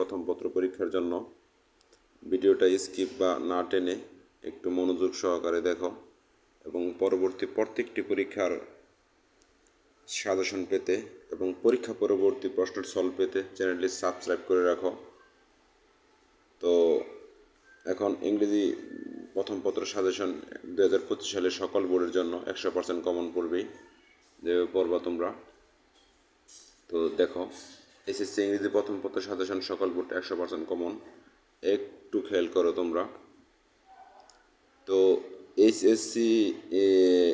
প্রথম পত্র পরীক্ষার জন্য ভিডিওটা স্কিপ বা না টেনে একটু মনোযোগ সহকারে দেখো এবং পরবর্তী প্রত্যেকটি পরীক্ষার সাজেশন পেতে এবং পরীক্ষা পরবর্তী প্রশ্নের সলভ পেতে চ্যানেলটি সাবস্ক্রাইব করে রাখো। তো এখন ইংরেজি প্রথম পত্র সাজেশন 2025 সালের সকল বোর্ডের জন্য 100% কমন পড়বেই, যেভাবে পড়বা তোমরা। তো দেখো, এসএসসি ইংরেজি প্রথম পত্র সাজেশন সকল বোর্ড 100% কমন, একটু খেয়াল করো তোমরা। তো এসএসসি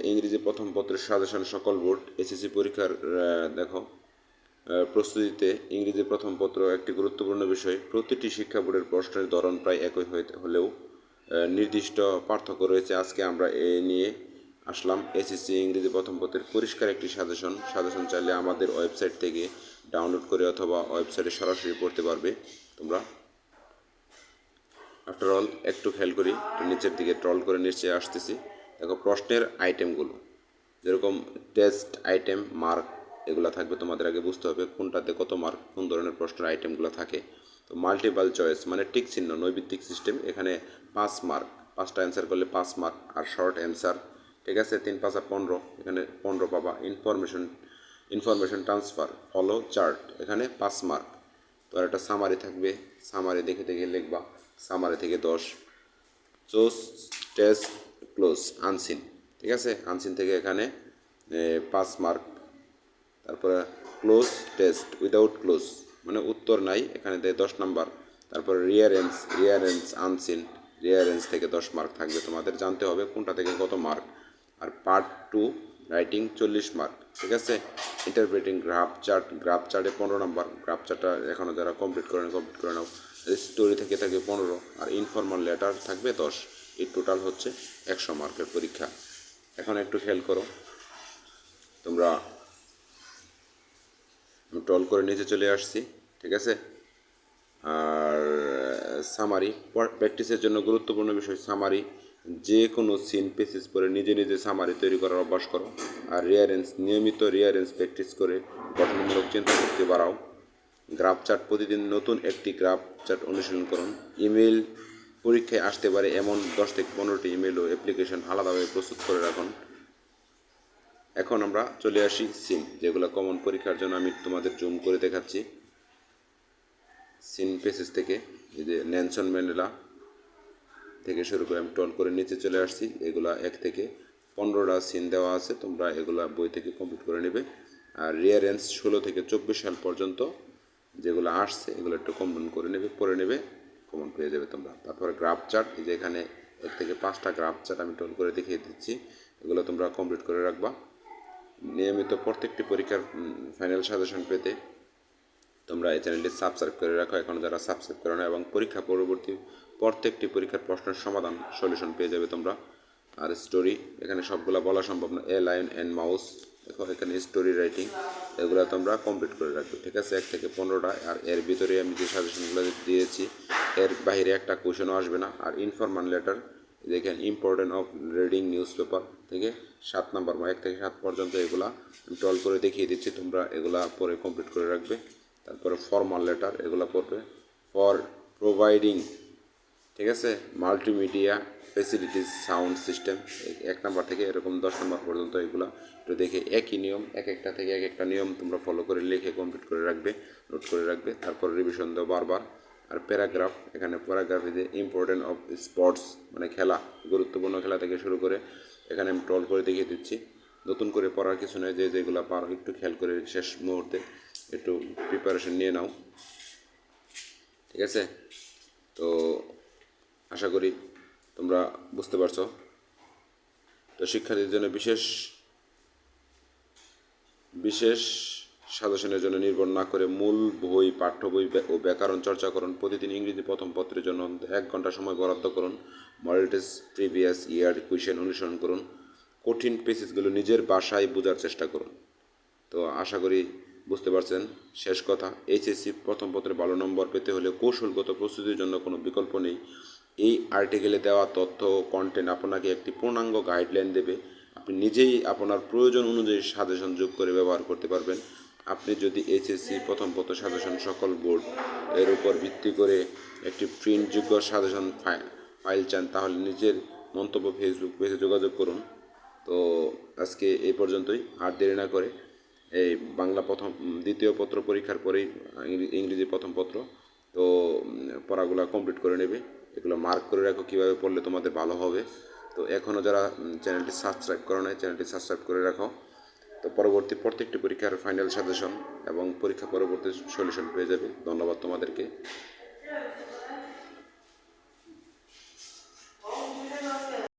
ইংরেজি প্রথম পত্রের সাজেশন সকল বোর্ড এসএসসি পরীক্ষার দেখো প্রস্তুতিতে ইংরেজি প্রথম পত্র একটি গুরুত্বপূর্ণ বিষয়। প্রতিটি শিক্ষা বোর্ডের প্রশ্নের ধরন প্রায় একই হলেও নির্দিষ্ট পার্থক্য রয়েছে। আজকে আমরা এ নিয়ে আসলাম এসএসসি ইংরেজি প্রথম পত্রের পরিষ্কার একটি সাজেশন চাইলে আমাদের ওয়েবসাইট থেকে ডাউনলোড করে অথবা ওয়েবসাইটে সরাসরি পড়তে পারবে তোমরা। আফটার অল একটু খেয়াল করি, নিচের দিকে ট্রল করে নিচে আসতেছি। দেখো প্রশ্নের আইটেমগুলো, যেরকম টেস্ট আইটেম, মার্ক, এগুলো থাকবে। তোমাদের আগে বুঝতে হবে কোনটাতে কত মার্ক, কোন ধরনের প্রশ্নের আইটেমগুলো থাকে। তো মাল্টিপল চয়েস মানে টিক চিহ্ন, নৈবিত্তিক সিস্টেম, এখানে 5 মার্ক, 5টা অ্যান্সার করলে 5 মার্ক। আর শর্ট অ্যান্সার, ঠিক আছে, 3 5 15, এখানে 15 পাবা। ইনফরমেশন ট্রান্সফার, ফলো চার্ট, এখানে 5 মার্ক। তো আর একটা সামারি থাকবে, সামারি দেখে দেখে লিখবা, সামারি থেকে 10। চোজ টেস্ট ক্লোজ আনসিন, ঠিক আছে, আনসিন থেকে এখানে 5 মার্ক। তারপরে ক্লোজ টেস্ট উইদাউট ক্লোজ মানে উত্তর নাই, এখানে দেয় 10 নাম্বার। তারপরে রিয়ারেন্স আনসিন, রিয়ারেন্স থেকে 10 মার্ক থাকবে। তোমাদের জানতে হবে কোনটা থেকে কত মার্ক। আর পার্ট 2 রাইটিং 40 মার্ক, ঠিক আছে। ইন্টারপ্রেটিং গ্রাফ চার্টে 15 নাম্বার। গ্রাফ চার্টটা এখনও যারা কমপ্লিট করে নাও। স্টোরি থেকে থাকবে 15 আর ইনফর্মাল লেটার থাকবে 10। এই টোটাল হচ্ছে 100 মার্কের পরীক্ষা। এখন একটু খেয়াল করো তোমরা, আমি ট্রল করে নিচে চলে আসছি, ঠিক আছে। আর সামারি, প্র্যাকটিসের জন্য গুরুত্বপূর্ণ বিষয় সামারি। যে কোনো সিন পেসিস পরে নিজে নিজে সামারি তৈরি করার অভ্যাস করো। আর নিয়মিত রিয়ারেন্স প্র্যাকটিস করে গঠনমূলক চিন্তাশক্তি বাড়াও। গ্রাফ চার্ট, প্রতিদিন নতুন একটি গ্রাফ চার্ট অনুশীলন করুন। ইমেল, পরীক্ষায় আসতে পারে এমন 10 থেকে 15টি ইমেল ও অ্যাপ্লিকেশন আলাদাভাবে প্রস্তুত করে রাখুন। এখন আমরা চলে আসি সিন, যেগুলো কমন পরীক্ষার জন্য আমি তোমাদের জুম করে দেখাচ্ছি। সিন পেসেস থেকে এই যে নেলসন ম্যান্ডেলা থেকে শুরু করে আমি টল করে নিচে চলে আসছি। এগুলা 1 থেকে 15টা সিন দেওয়া আছে, তোমরা এগুলা বই থেকে কমপ্লিট করে নেবে। আর রিয়ারেন্স 16 থেকে 24 সাল পর্যন্ত যেগুলো আসছে এগুলো একটু কমপ্লিট করে নেবে, পড়ে নেবে, কমন পেয়ে যাবে তোমরা। তারপরে গ্রাফ চার্ট, এই যে এখানে 1 থেকে 5টা গ্রাফ চার্ট আমি টল করে দেখিয়ে দিচ্ছি, এগুলো তোমরা কমপ্লিট করে রাখবা। নিয়মিত প্রত্যেকটি পরীক্ষার ফাইনাল সাজেশন পেতে তোমরা এই চ্যানেলটি সাবস্ক্রাইব করে রাখো এখন যারা সাবস্ক্রাইব করো না, এবং পরীক্ষা পরবর্তী প্রত্যেকটি পরীক্ষার প্রশ্নের সমাধান সলিউশন পেয়ে যাবে তোমরা। আর স্টোরি, এখানে সবগুলো বলা সম্ভব না। এ লায়ন অ্যান্ড মাউস, দেখো এখানে স্টোরি রাইটিং, এগুলো তোমরা কমপ্লিট করে রাখবে, ঠিক আছে, 1 থেকে 15টা। আর এর ভিতরে আমি যে সাজেশনগুলো দিয়েছি এর বাইরে একটা কোয়েশনও আসবে না। আর ইনফরমাল লেটার, দেখেন important of reading news paper থেকে 7 নাম্বার, 1 থেকে 7 পর্যন্ত এগুলা আমি টল করে দেখিয়ে দিচ্ছি, তোমরা এগুলা পরে কমপ্লিট করে রাখবে। তারপরে ফর্মাল লেটার, এগুলো পড়বে। ফর প্রোভাইডিং, ঠিক আছে, multimedia facilities sound system, 1 number থেকে এরকম 10 নাম্বার পর্যন্ত এগুলো একটু দেখে একই নিয়ম, একটা থেকে একটা নিয়ম তোমরা ফলো করে লিখে কমপ্লিট করে রাখবে, নোট করে রাখবে। তারপর রিভিশন দাও বারবার। আর প্যারাগ্রাফ, এখানে প্যারাগ্রাফে যে ইম্পর্টেন্ট অফ স্পোর্টস মানে খেলা, গুরুত্বপূর্ণ খেলা থেকে শুরু করে এখানে আমি টল করে দেখিয়ে দিচ্ছি। নতুন করে পড়ার কিছু নয়, যেগুলো পারো একটু খেয়াল করে শেষ মুহূর্তে একটু প্রিপারেশন নিয়ে নাও, ঠিক আছে। তো আশা করি তোমরা বুঝতে পারছো। তো শিক্ষার্থীদের জন্য বিশেষ সাজেশনের জন্য নির্ভর না করে মূল বই, পাঠ্য বই ও ব্যাকরণ চর্চা করুন। প্রতিদিন ইংরেজি প্রথম পত্রের জন্য 1 ঘন্টা সময় বরাদ্দ করুন। Model test, previous year question অনুসরণ করুন। কঠিন পেসেজগুলো নিজের ভাষায় বোঝার চেষ্টা করুন। তো আশা করি বুঝতে পারছেন। শেষ কথা, এইচএসসি প্রথম পত্রে ভালো নম্বর পেতে হলে কৌশলগত প্রস্তুতির জন্য কোনো বিকল্প নেই। এই আর্টিকেলে দেওয়া তথ্য ও কন্টেন্ট আপনাকে একটি পূর্ণাঙ্গ গাইডলাইন দেবে। আপনি নিজেই আপনার প্রয়োজন অনুযায়ী সাজেশন যোগ করে ব্যবহার করতে পারবেন। আপনি যদি এইচএসসি প্রথম পত্র সাজেশন সকল বোর্ড এর উপর ভিত্তি করে একটি প্রিন্টযোগ্য সাজেশন ফাইল চান তাহলে নিজের মন্তব্য ফেসবুক পেজে যোগাযোগ করুন। তো আজকে এই পর্যন্তই, আর দেরি না করে এই বাংলা দ্বিতীয় পত্র পরীক্ষার পরেই ইংরেজি প্রথম পত্র তো পড়াগুলো কমপ্লিট করে নেবে। এগুলো মার্ক করে রাখো কীভাবে পড়লে তোমাদের ভালো হবে। তো এখনও যারা চ্যানেলটি সাবস্ক্রাইব করো নাই, চ্যানেলটি সাবস্ক্রাইব করে রাখো। তো পরবর্তী প্রত্যেকটি পরীক্ষার ফাইনাল সাজেশন এবং পরীক্ষা পরবর্তী সলিউশন পেয়ে যাবে। ধন্যবাদ তোমাদেরকে।